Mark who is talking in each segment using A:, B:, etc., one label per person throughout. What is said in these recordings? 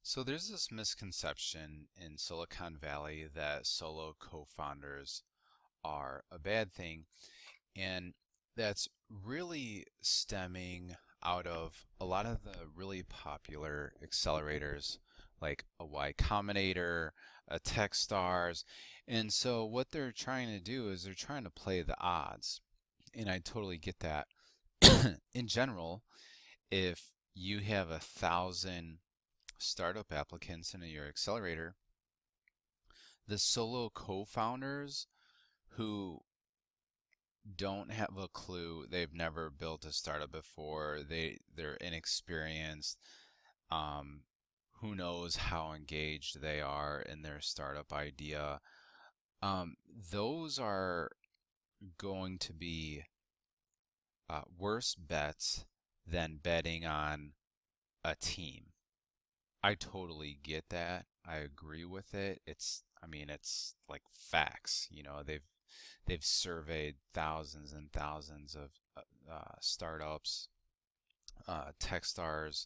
A: So there's this misconception in Silicon Valley that solo co-founders are a bad thing, and that's really stemming out of a lot of the really popular accelerators like a Y Combinator, a Techstars. And so what they're trying to do is they're trying to play the odds. And I totally get that. In general, if you have 1,000 startup applicants in your accelerator, the solo co-founders who don't have a clue, they've never built a startup before, they're inexperienced, um, who knows how engaged they are in their startup idea. Those are going to be worse bets than betting on a team. I totally get that. I agree with it. It's like facts. They've surveyed thousands and thousands of startups, Techstars.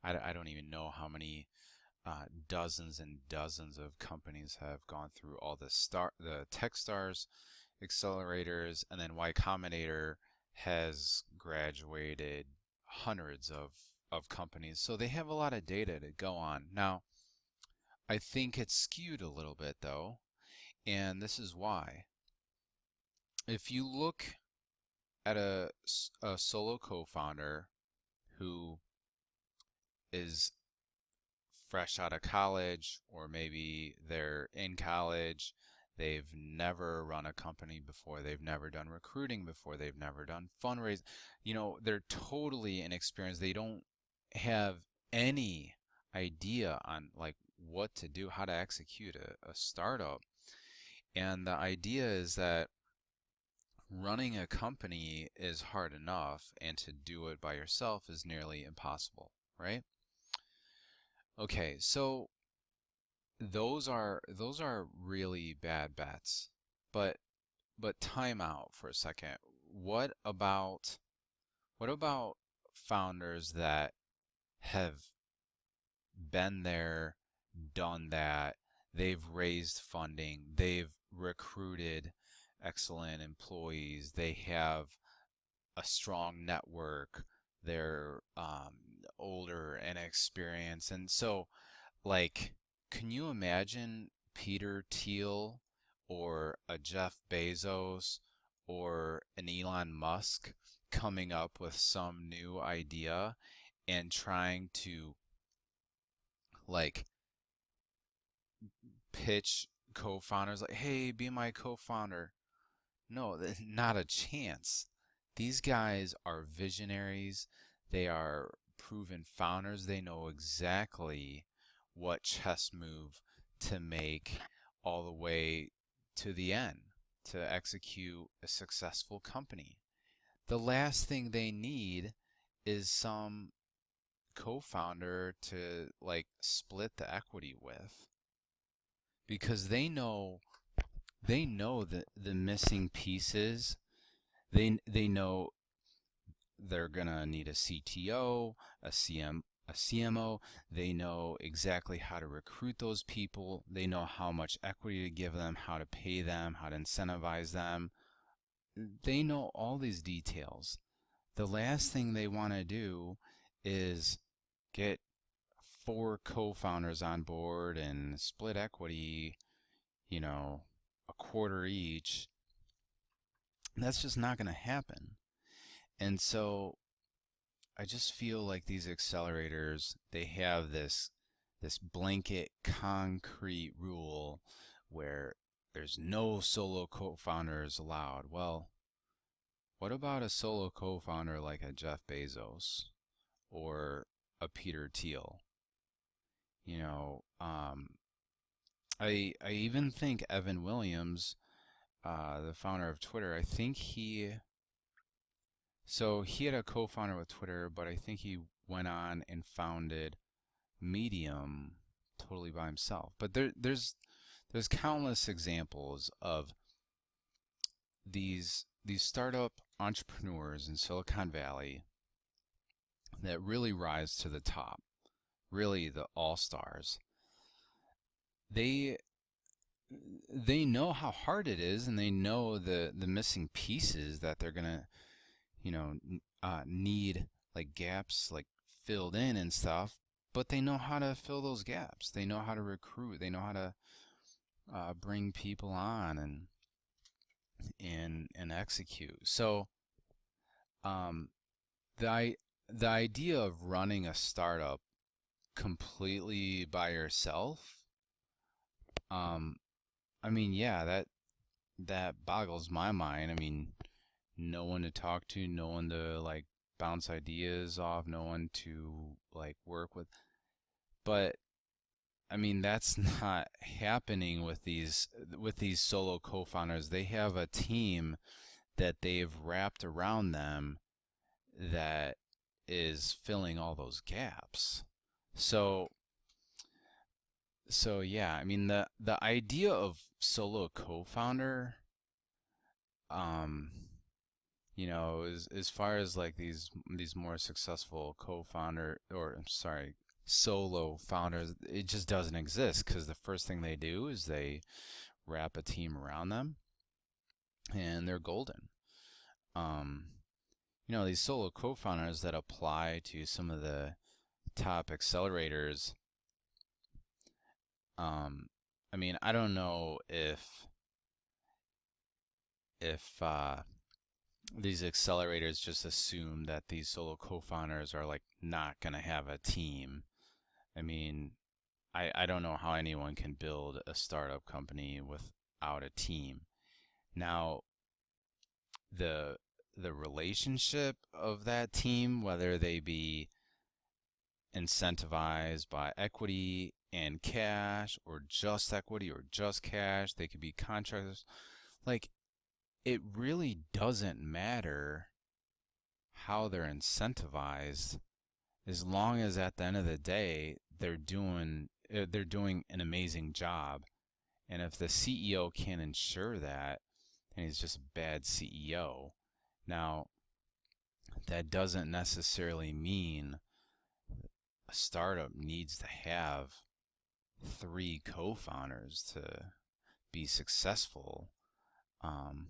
A: I don't even know how many dozens and dozens of companies have gone through all the Techstars accelerators, and then Y Combinator has graduated hundreds of companies. So they have a lot of data to go on. Now, I think it's skewed a little bit though, and this is why. If you look at a solo co-founder who is fresh out of college, or maybe they're in college, they've never run a company before, they've never done recruiting before, they've never done fundraising, they're totally inexperienced. They don't have any idea on like what to do, how to execute a startup. And the idea is that running a company is hard enough, and to do it by yourself is nearly impossible, right? Okay, so those are really bad bets. But time out for a second. What about what about founders that have been there, done that? They've raised funding, they've recruited excellent employees, they have a strong network, they're older and experienced. And so, like, can you imagine Peter Thiel or a Jeff Bezos or an Elon Musk coming up with some new idea and trying to like pitch co-founders like, "Hey, be my co-founder." No, not a chance. These guys are visionaries. They are proven founders. They know exactly what chess move to make all the way to the end to execute a successful company. The last thing they need is some co-founder to like split the equity with, because they know the missing pieces. They know they're gonna need a CTO, a CMO. They know exactly how to recruit those people. They know how much equity to give them, how to pay them, how to incentivize them. They know all these details. The last thing they want to do is get four co-founders on board and split equity, you know, a quarter each. That's just not going to happen. And so I just feel like these accelerators, they have this blanket concrete rule where there's no solo co-founders allowed. Well, what about a solo co-founder like a Jeff Bezos or a Peter Thiel? You know, I even think Evan Williams, the founder of Twitter, I think he had a co-founder with Twitter, but I think he went on and founded Medium totally by himself. But there's countless examples of these startup entrepreneurs in Silicon Valley that really rise to the top really the all-stars, they they know how hard it is, and they know the missing pieces that they're gonna, need, like gaps like filled in and stuff. But they know how to fill those gaps. They know how to recruit. They know how to bring people on and execute. So um, the the idea of running a startup completely by yourself, um, I mean, yeah, that boggles my mind. I mean, no one to talk to, no one to like bounce ideas off, no one to like work with. But I mean, that's not happening with these solo co-founders. They have a team that they've wrapped around them that is filling all those gaps. So yeah, I mean the idea of solo co-founder, um, as far as like these more successful co-founder, or I'm sorry, solo founders, it just doesn't exist, because the first thing they do is they wrap a team around them and they're golden. Um, these solo co-founders that apply to some of the top accelerators, I mean, I don't know if these accelerators just assume that these solo co-founders are like not gonna have a team. I mean, I don't know how anyone can build a startup company without a team. Now, the the relationship of that team, whether they be incentivized by equity and cash, or just equity or just cash, they could be contractors. Like, it really doesn't matter how they're incentivized, as long as at the end of the day they're doing an amazing job. And if the CEO can't ensure that, then he's just a bad CEO. Now, that doesn't necessarily mean a startup needs to have 3 co-founders to be successful. Um,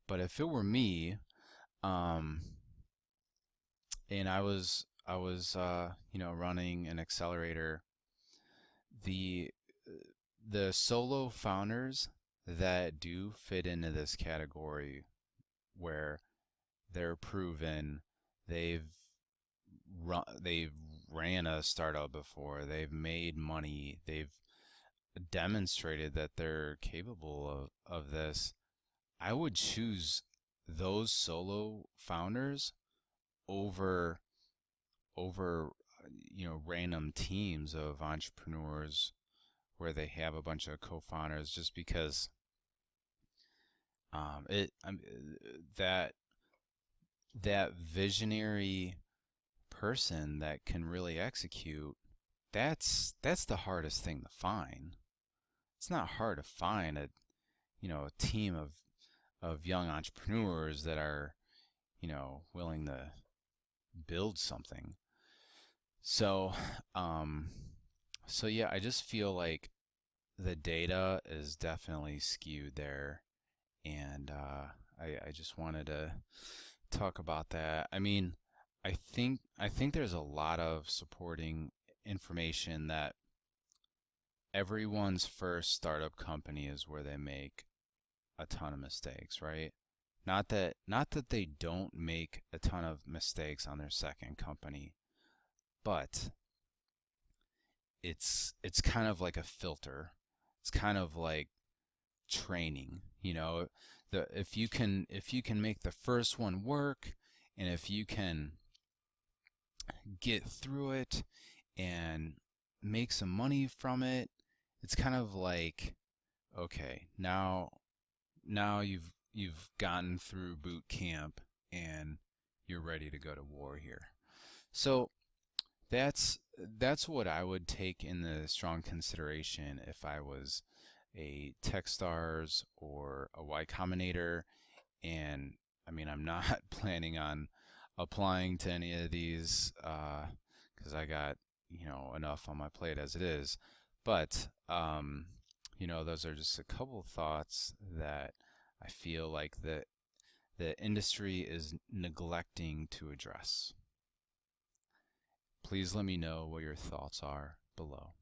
A: but if it were me, um, and I was running an accelerator, the the solo founders that do fit into this category, where they're proven, they've they've ran a startup before, they've made money, they've demonstrated that they're capable of this, I would choose those solo founders over over random teams of entrepreneurs where they have a bunch of co-founders, just because it that that visionary person that can really execute, that's the hardest thing to find. It's not hard to find a team of young entrepreneurs that are willing to build something. So um yeah, I just feel like the data is definitely skewed there, and I just wanted to talk about that. I mean, I think there's a lot of supporting information that everyone's first startup company is where they make a ton of mistakes, right? Not that they don't make a ton of mistakes on their second company, but it's kind of like a filter. It's kind of like training, if you can make the first one work, and if you can get through it and make some money from it, it's kind of like, okay, now you've gotten through boot camp and you're ready to go to war here. So that's what I would take in the strong consideration if I was a Techstars or a Y Combinator. And I mean, I'm not planning on applying to any of these, because I got enough on my plate as it is. But those are just a couple thoughts that I feel like the industry is neglecting to address. Please let me know what your thoughts are below.